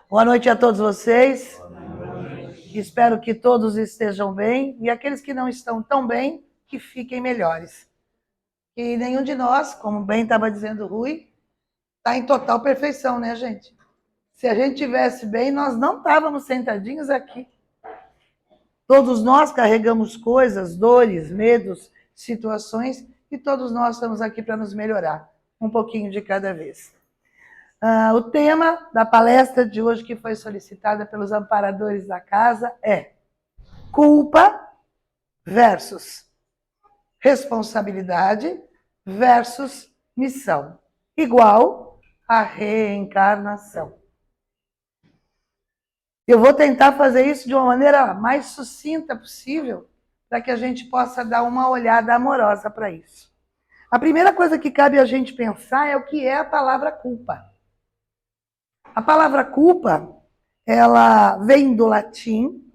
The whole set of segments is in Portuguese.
Boa noite a todos vocês. Espero que todos estejam bem e aqueles que não estão tão bem, que fiquem melhores. E nenhum de nós, como bem estava dizendo o Rui, está em total perfeição, né, gente? Se a gente tivesse bem, nós não estávamos sentadinhos aqui. Todos nós carregamos coisas, dores, medos, situações, e todos nós estamos aqui para nos melhorar, um pouquinho de cada vez. O tema da palestra de hoje, que foi solicitada pelos amparadores da casa, é culpa versus responsabilidade versus missão, igual a reencarnação. Eu vou tentar fazer isso de uma maneira mais sucinta possível, para que a gente possa dar uma olhada amorosa para isso. A primeira coisa que cabe a gente pensar é o que é a palavra culpa. A palavra culpa, ela vem do latim,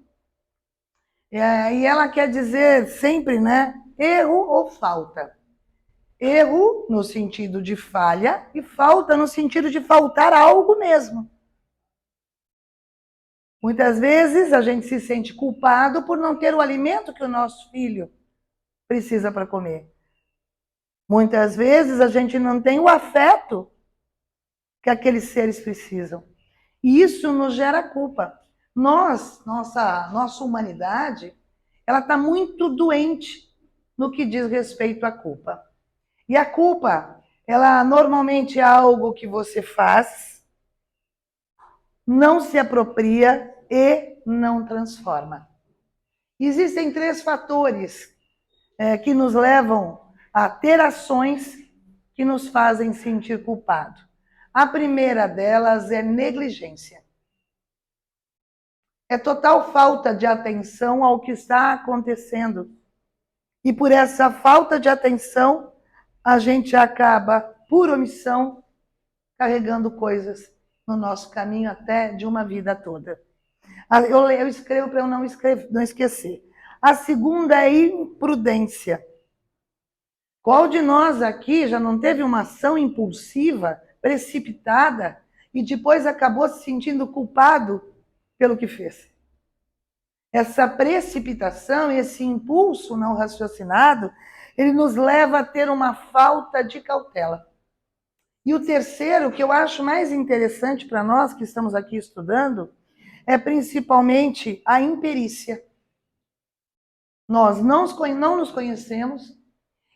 e ela quer dizer sempre, né, erro ou falta. Erro no sentido de falha e falta no sentido de faltar algo mesmo. Muitas vezes a gente se sente culpado por não ter o alimento que o nosso filho precisa para comer. Muitas vezes a gente não tem o afeto que aqueles seres precisam. E isso nos gera culpa. Nossa humanidade, ela está muito doente no que diz respeito à culpa. E a culpa, ela normalmente é algo que você faz, não se apropria e não transforma. Existem 3 fatores que nos levam a ter ações que nos fazem sentir culpado. A primeira delas é negligência. É total falta de atenção ao que está acontecendo. E por essa falta de atenção, a gente acaba, por omissão, carregando coisas no nosso caminho até de uma vida toda. Eu escrevo para eu não esquecer. A segunda é imprudência. Qual de nós aqui já não teve uma ação impulsiva, precipitada, e depois acabou se sentindo culpado pelo que fez? Essa precipitação, esse impulso não raciocinado, ele nos leva a ter uma falta de cautela. E o terceiro, que eu acho mais interessante para nós que estamos aqui estudando, é principalmente a imperícia. Nós não nos conhecemos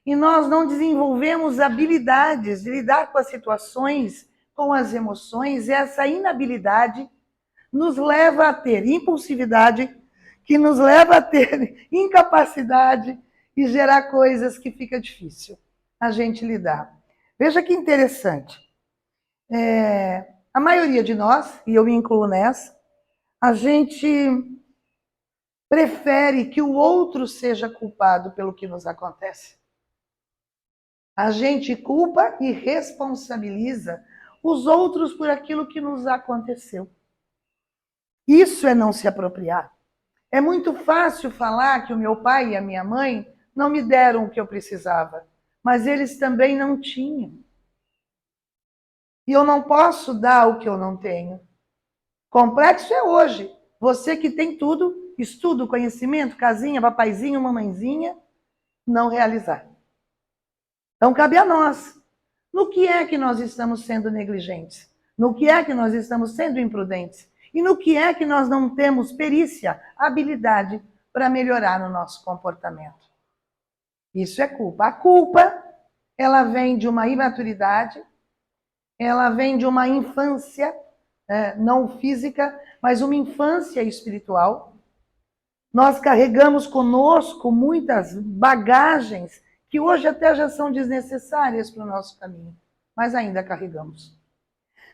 e nós não desenvolvemos habilidades de lidar com as situações, com as emoções, e essa inabilidade nos leva a ter impulsividade, que nos leva a ter incapacidade e gerar coisas que fica difícil a gente lidar. Veja que interessante. A maioria de nós, e eu me incluo nessa, a gente prefere que o outro seja culpado pelo que nos acontece. A gente culpa e responsabiliza os outros por aquilo que nos aconteceu. Isso é não se apropriar. É muito fácil falar que o meu pai e a minha mãe não me deram o que eu precisava, mas eles também não tinham. E eu não posso dar o que eu não tenho. Complexo é hoje. Você que tem tudo, estudo, conhecimento, casinha, papaizinho, mamãezinha, não realizar. Então cabe a nós. No que é que nós estamos sendo negligentes? No que é que nós estamos sendo imprudentes? E no que é que nós não temos perícia, habilidade para melhorar o nosso comportamento? Isso é culpa. A culpa, ela vem de uma imaturidade, ela vem de uma infância, não física, mas uma infância espiritual. Nós carregamos conosco muitas bagagens que hoje até já são desnecessárias para o nosso caminho, mas ainda carregamos.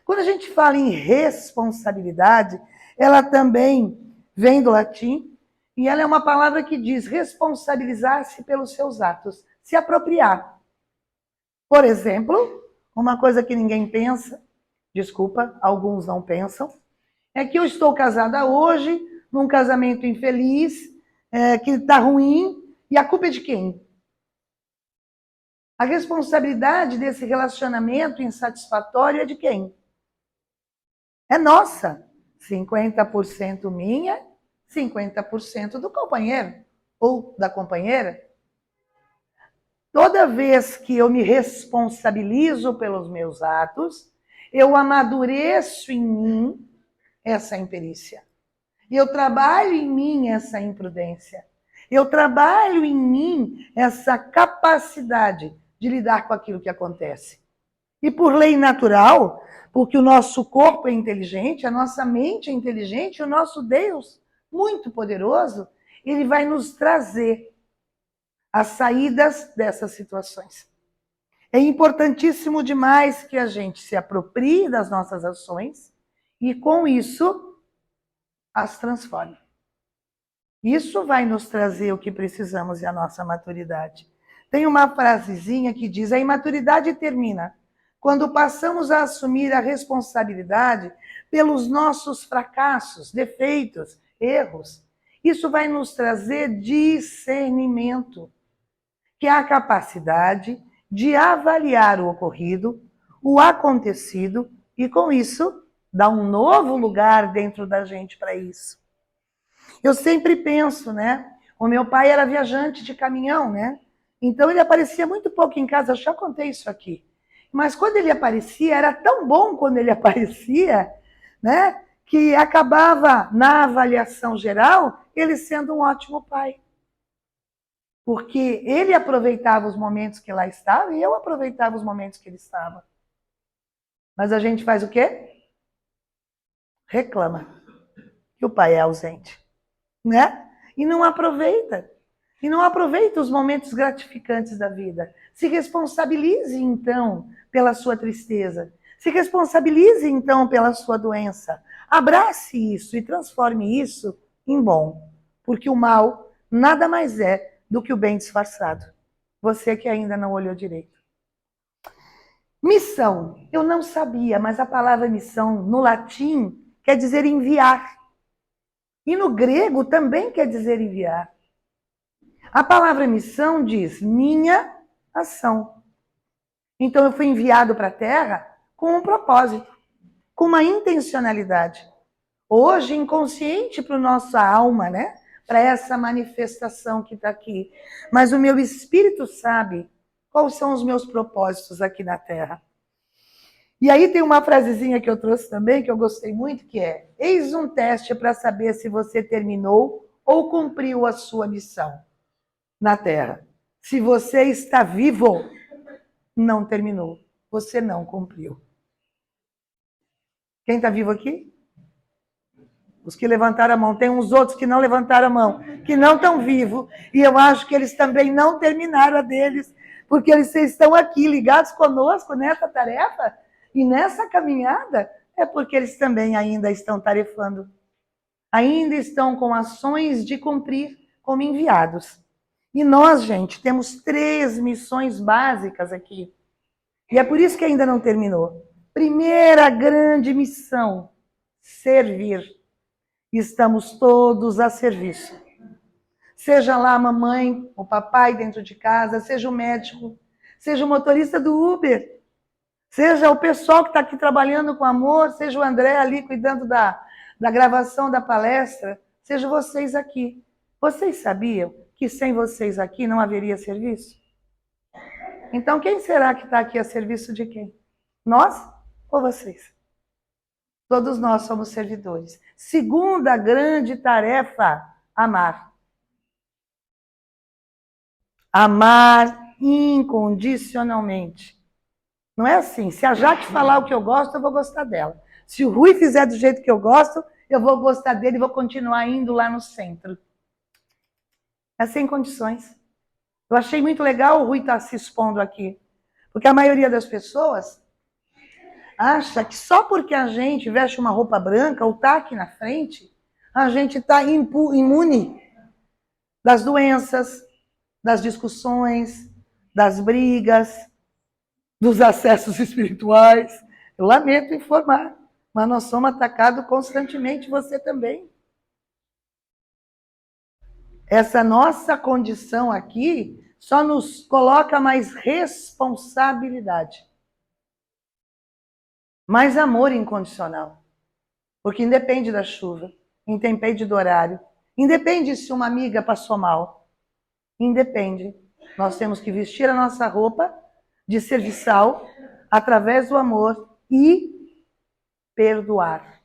Quando a gente fala em responsabilidade, ela também vem do latim, e ela é uma palavra que diz responsabilizar-se pelos seus atos, se apropriar. Por exemplo, uma coisa que ninguém pensa, desculpa, alguns não pensam, é que eu estou casada hoje, num casamento infeliz, que está ruim, e a culpa é de quem? A responsabilidade desse relacionamento insatisfatório é de quem? é nossa. 50% minha, 50% do companheiro ou da companheira. Toda vez que eu me responsabilizo pelos meus atos, eu amadureço em mim essa imperícia. Eu trabalho em mim essa imprudência. Eu trabalho em mim essa capacidade de lidar com aquilo que acontece. E por lei natural, porque o nosso corpo é inteligente, a nossa mente é inteligente, o nosso Deus, muito poderoso, ele vai nos trazer as saídas dessas situações. É importantíssimo demais que a gente se aproprie das nossas ações e, com isso, as transforme. Isso vai nos trazer o que precisamos e a nossa maturidade. Tem uma frasezinha que diz: a imaturidade termina quando passamos a assumir a responsabilidade pelos nossos fracassos, defeitos, erros. Isso vai nos trazer discernimento, que é a capacidade de avaliar o ocorrido, o acontecido, e com isso, dar um novo lugar dentro da gente para isso. Eu sempre penso, né? O meu pai era viajante de caminhão, né? Então ele aparecia muito pouco em casa, eu já contei isso aqui. Mas quando ele aparecia, era tão bom quando ele aparecia, né? Que acabava, na avaliação geral, ele sendo um ótimo pai. Porque ele aproveitava os momentos que lá estava e eu aproveitava os momentos que ele estava. Mas a gente faz o quê? Reclama que o pai é ausente, né? E não aproveita. E não aproveita os momentos gratificantes da vida. Se responsabilize, então, pela sua tristeza. Se responsabilize, então, pela sua doença. Abrace isso e transforme isso em bom. Porque o mal nada mais é do que o bem disfarçado. Você que ainda não olhou direito. Missão. Eu não sabia, mas a palavra missão, no latim, quer dizer enviar. E no grego também quer dizer enviar. A palavra missão diz minha ação. Então eu fui enviado para a Terra com um propósito, com uma intencionalidade. Hoje, inconsciente para a nossa alma, né? Para essa manifestação que está aqui. Mas o meu espírito sabe quais são os meus propósitos aqui na Terra. E aí tem uma frasezinha que eu trouxe também, que eu gostei muito, que é: eis um teste para saber se você terminou ou cumpriu a sua missão na Terra. Se você está vivo, não terminou. Você não cumpriu. Quem está vivo aqui? Os que levantaram a mão. Tem uns outros que não levantaram a mão, que não estão vivos. E eu acho que eles também não terminaram a deles, porque eles estão aqui ligados conosco nessa tarefa e nessa caminhada, é porque eles também ainda estão tarefando. Ainda estão com ações de cumprir como enviados. E nós, gente, temos 3 missões básicas aqui. E é por isso que ainda não terminou. Primeira grande missão: servir. Estamos todos a serviço. Seja lá a mamãe, o papai dentro de casa, seja o médico, seja o motorista do Uber, seja o pessoal que está aqui trabalhando com amor, seja o André ali cuidando da gravação da palestra, seja vocês aqui. Vocês sabiam que sem vocês aqui não haveria serviço? Então, quem será que está aqui a serviço de quem? Nós ou vocês? Todos nós somos servidores. Segunda grande tarefa: amar. Amar incondicionalmente. Não é assim, se a Jaque falar o que eu gosto, eu vou gostar dela. Se o Rui fizer do jeito que eu gosto, eu vou gostar dele e vou continuar indo lá no centro. É sem condições. Eu achei muito legal o Rui estar se expondo aqui. Porque a maioria das pessoas acha que só porque a gente veste uma roupa branca ou está aqui na frente, a gente está imune das doenças, das discussões, das brigas, dos acessos espirituais. Eu lamento informar, mas nós somos atacados constantemente, você também. Essa nossa condição aqui só nos coloca mais responsabilidade, mais amor incondicional. Porque independe da chuva, independe do horário, independe se uma amiga passou mal, independe. Nós temos que vestir a nossa roupa de serviçal através do amor e perdoar.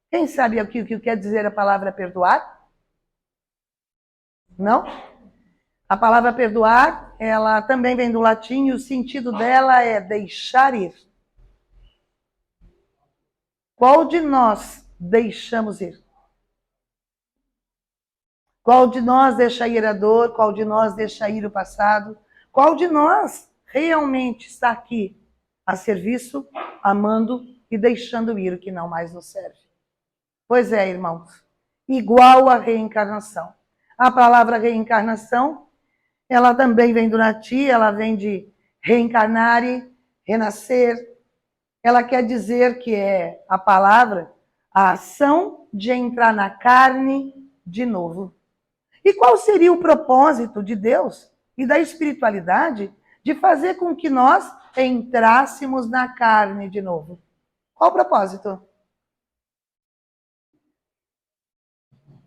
Quem sabe o que quer dizer a palavra perdoar? Não? A palavra perdoar, ela também vem do latim e o sentido dela é deixar ir. Qual de nós deixamos ir? Qual de nós deixa ir a dor? Qual de nós deixa ir o passado? Qual de nós realmente está aqui a serviço, amando e deixando ir o que não mais nos serve? Pois é, irmãos, igual a reencarnação. A palavra reencarnação, ela também vem do latim, ela vem de reencarnare, renascer. Ela quer dizer que é a palavra, a ação de entrar na carne de novo. E qual seria o propósito de Deus e da espiritualidade de fazer com que nós entrássemos na carne de novo? Qual o propósito?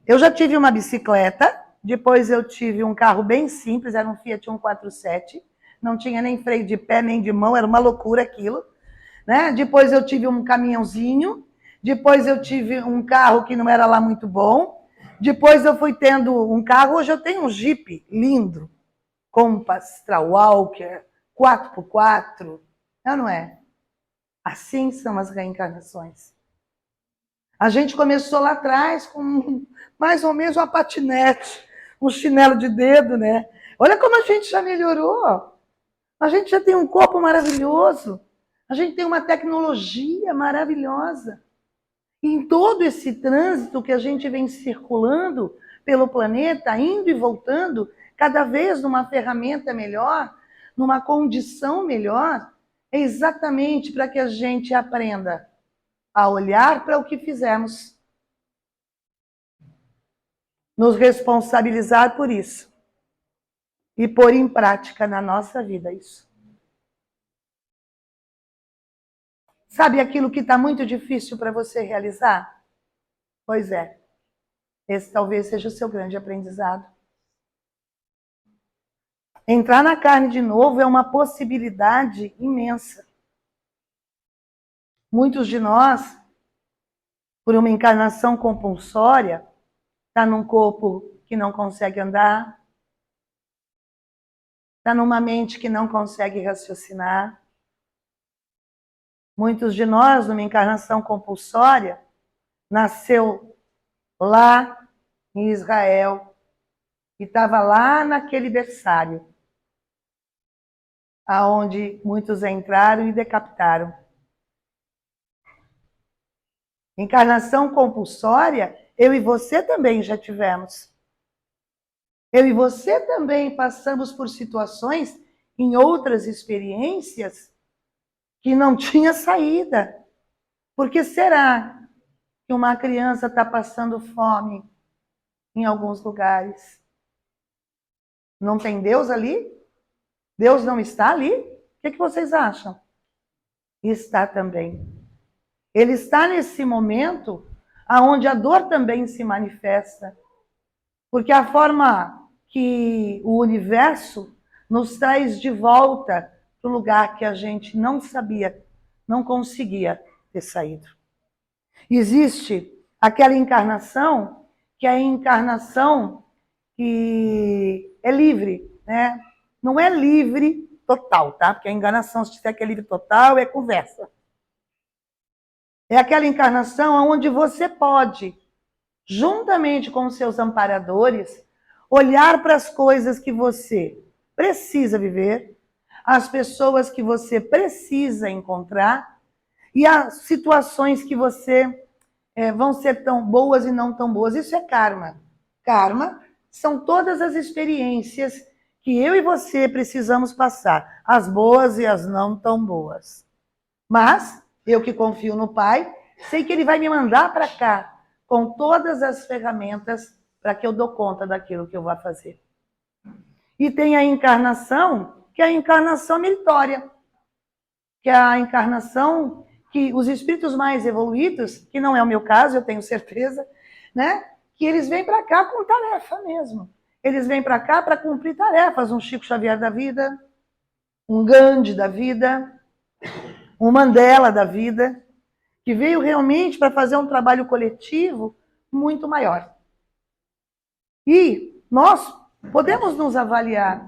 Eu já tive uma bicicleta, depois eu tive um carro bem simples, era um Fiat 147, não tinha nem freio de pé nem de mão, era uma loucura aquilo. Né? Depois eu tive um caminhãozinho, depois eu tive um carro que não era lá muito bom, depois eu fui tendo um carro, hoje eu tenho um Jeep lindo, Compass, Walker, 4x4, não é? Assim são as reencarnações. A gente começou lá atrás com mais ou menos uma patinete, um chinelo de dedo, né? Olha como a gente já melhorou. A gente já tem um corpo maravilhoso. A gente tem uma tecnologia maravilhosa. E em todo esse trânsito que a gente vem circulando pelo planeta, indo e voltando, cada vez numa ferramenta melhor, numa condição melhor, é exatamente para que a gente aprenda a olhar para o que fizemos. Nos responsabilizar por isso. E pôr em prática na nossa vida isso. Sabe aquilo que está muito difícil para você realizar? Pois é. Esse talvez seja o seu grande aprendizado. Entrar na carne de novo é uma possibilidade imensa. Muitos de nós, por uma encarnação compulsória, está num corpo que não consegue andar, está numa mente que não consegue raciocinar. Muitos de nós, numa encarnação compulsória, nasceu lá em Israel e estava lá naquele berçário, aonde muitos entraram e decapitaram. Encarnação compulsória, eu e você também já tivemos. Eu e você também passamos por situações, em outras experiências, que não tinha saída. Por que será que uma criança está passando fome em alguns lugares? Não tem Deus ali? Deus não está ali? O que vocês acham? Está também. Ele está nesse momento onde a dor também se manifesta. Porque a forma que o universo nos traz de volta para o lugar que a gente não sabia, não conseguia ter saído. Existe aquela encarnação que é a encarnação que é livre, né? Não é livre total, tá? Porque a encarnação, se disser que é livre total, é conversa. É aquela encarnação onde você pode, juntamente com os seus amparadores, olhar para as coisas que você precisa viver, as pessoas que você precisa encontrar e as situações que você vão ser tão boas e não tão boas. Isso é karma. Karma são todas as experiências que eu e você precisamos passar, as boas e as não tão boas. Mas eu que confio no Pai, sei que Ele vai me mandar para cá com todas as ferramentas para que eu dou conta daquilo que eu vou fazer. E tem a encarnação, que é a encarnação meritória, que é a encarnação que os espíritos mais evoluídos, que não é o meu caso, eu tenho certeza, né? Que eles vêm para cá com tarefa mesmo. Eles vêm para cá para cumprir tarefas. Um Chico Xavier da vida, um Gandhi da vida, um Mandela da vida, que veio realmente para fazer um trabalho coletivo muito maior. E nós podemos nos avaliar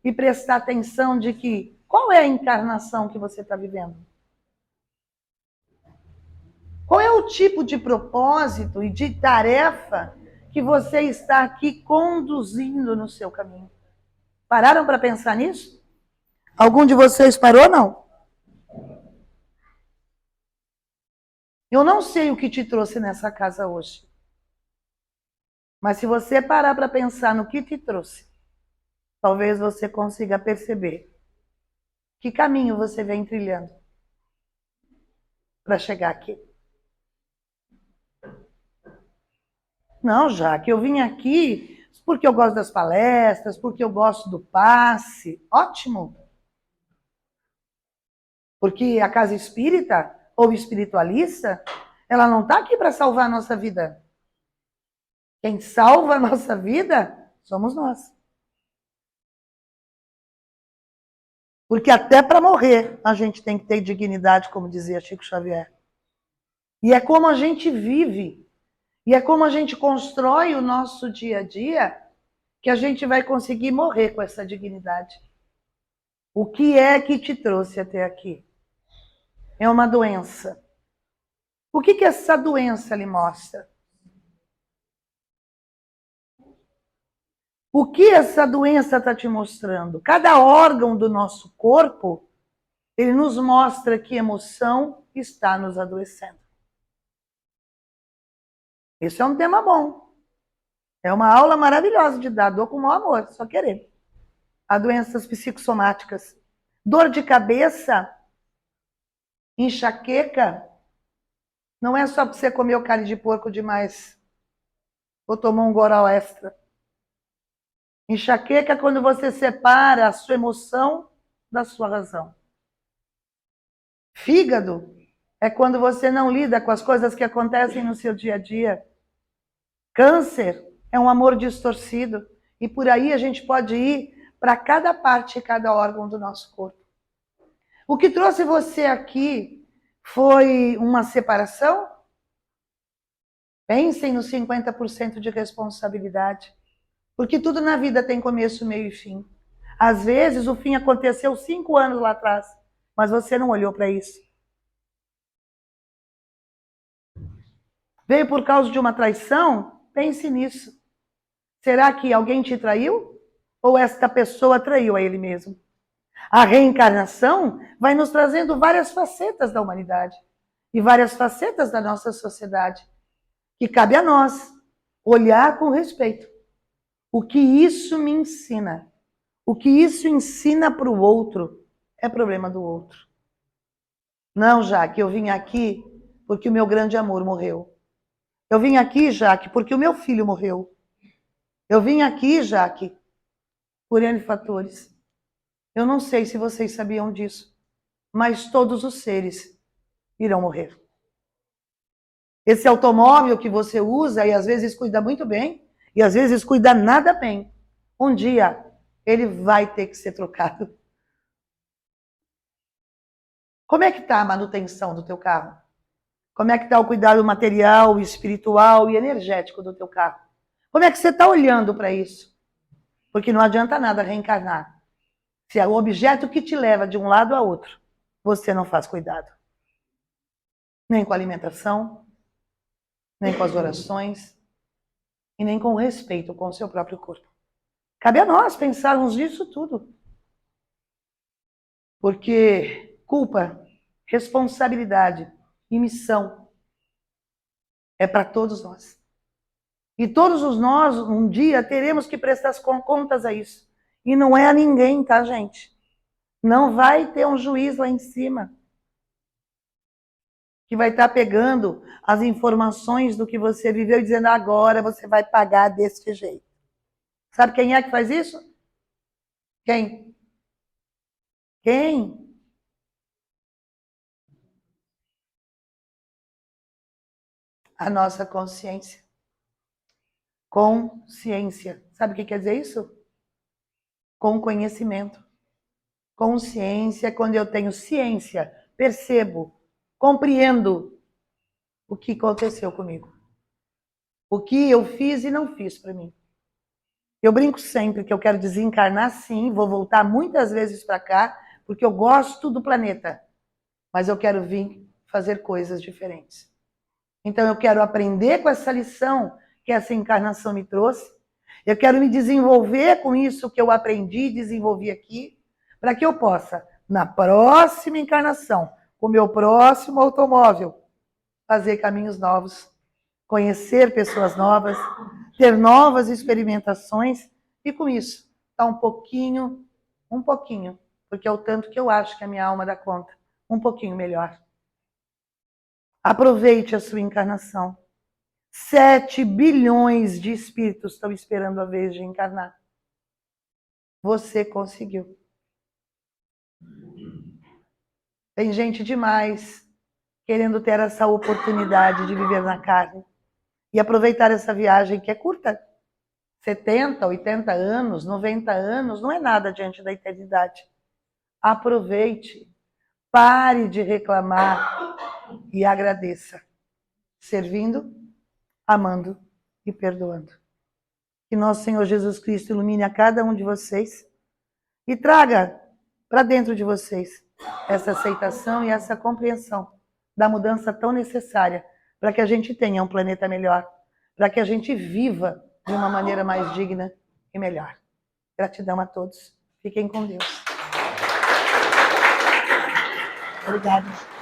e prestar atenção de que qual é a encarnação que você está vivendo? Qual é o tipo de propósito e de tarefa que você está aqui conduzindo no seu caminho? Pararam para pensar nisso? Algum de vocês parou, não? Eu não sei o que te trouxe nessa casa hoje. Mas se você parar para pensar no que te trouxe, talvez você consiga perceber que caminho você vem trilhando para chegar aqui. Não, já que eu vim aqui porque eu gosto das palestras, porque eu gosto do passe. Ótimo! Porque a casa espírita ou espiritualista, ela não está aqui para salvar a nossa vida. Quem salva a nossa vida somos nós. Porque até para morrer a gente tem que ter dignidade, como dizia Chico Xavier. E é como a gente vive, e é como a gente constrói o nosso dia a dia, que a gente vai conseguir morrer com essa dignidade. O que é que te trouxe até aqui? É uma doença. O que essa doença lhe mostra? O que essa doença está te mostrando? Cada órgão do nosso corpo, ele nos mostra que emoção está nos adoecendo. Isso é um tema bom. É uma aula maravilhosa de dar, dou com o maior amor, só querer. Há doenças psicossomáticas. Dor de cabeça, enxaqueca, não é só porque você comeu carne de porco demais ou tomou um goró extra. Enxaqueca é quando você separa a sua emoção da sua razão. Fígado é quando você não lida com as coisas que acontecem no seu dia a dia. Câncer é um amor distorcido. E por aí a gente pode ir para cada parte e cada órgão do nosso corpo. O que trouxe você aqui foi uma separação? Pensem nos 50% de responsabilidade. Porque tudo na vida tem começo, meio e fim. Às vezes o fim aconteceu 5 anos lá atrás, mas você não olhou para isso. Veio por causa de uma traição? Pense nisso. Será que alguém te traiu? Ou esta pessoa traiu a ele mesmo? A reencarnação vai nos trazendo várias facetas da humanidade e várias facetas da nossa sociedade, que cabe a nós olhar com respeito. O que isso me ensina? O que isso ensina para o outro é problema do outro. Não, Jaque, eu vim aqui porque o meu grande amor morreu. Eu vim aqui, Jaque, porque o meu filho morreu. Eu vim aqui, Jaque, por N fatores. Eu não sei se vocês sabiam disso, mas todos os seres irão morrer. Esse automóvel que você usa e às vezes cuida muito bem, e às vezes cuida nada bem, um dia ele vai ter que ser trocado. Como é que está a manutenção do teu carro? Como é que está o cuidado material, espiritual e energético do teu carro? Como é que você está olhando para isso? Porque não adianta nada reencarnar. Se é o objeto que te leva de um lado a outro, você não faz cuidado. Nem com a alimentação, nem com as orações, e nem com o respeito com o seu próprio corpo. Cabe a nós pensarmos nisso tudo. Porque culpa, responsabilidade e missão é para todos nós. E todos os nós, um dia, teremos que prestar contas a isso. E não é a ninguém, tá, gente? Não vai ter um juiz lá em cima que vai estar pegando as informações do que você viveu e dizendo agora você vai pagar desse jeito. Sabe quem é que faz isso? Quem? Quem? a nossa consciência. Consciência. Sabe o que quer dizer isso? Com conhecimento. Consciência, quando eu tenho ciência, percebo, compreendo o que aconteceu comigo. O que eu fiz e não fiz para mim. Eu brinco sempre que eu quero desencarnar sim, vou voltar muitas vezes para cá, porque eu gosto do planeta, mas eu quero vir fazer coisas diferentes. Então eu quero aprender com essa lição que essa encarnação me trouxe, eu quero me desenvolver com isso que eu aprendi e desenvolvi aqui, para que eu possa, na próxima encarnação, com o meu próximo automóvel, fazer caminhos novos, conhecer pessoas novas, ter novas experimentações e com isso, tá um pouquinho, porque é o tanto que eu acho que a minha alma dá conta, um pouquinho melhor. Aproveite a sua encarnação. 7 bilhões de espíritos estão esperando a vez de encarnar. Você conseguiu. Tem gente demais querendo ter essa oportunidade de viver na carne e aproveitar essa viagem que é curta. 70, 80 anos, 90 anos, não é nada diante da eternidade. Aproveite, pare de reclamar e agradeça. Servindo, amando e perdoando. Que nosso Senhor Jesus Cristo ilumine a cada um de vocês e traga para dentro de vocês essa aceitação e essa compreensão da mudança tão necessária para que a gente tenha um planeta melhor, para que a gente viva de uma maneira mais digna e melhor. Gratidão a todos. Fiquem com Deus. Obrigada.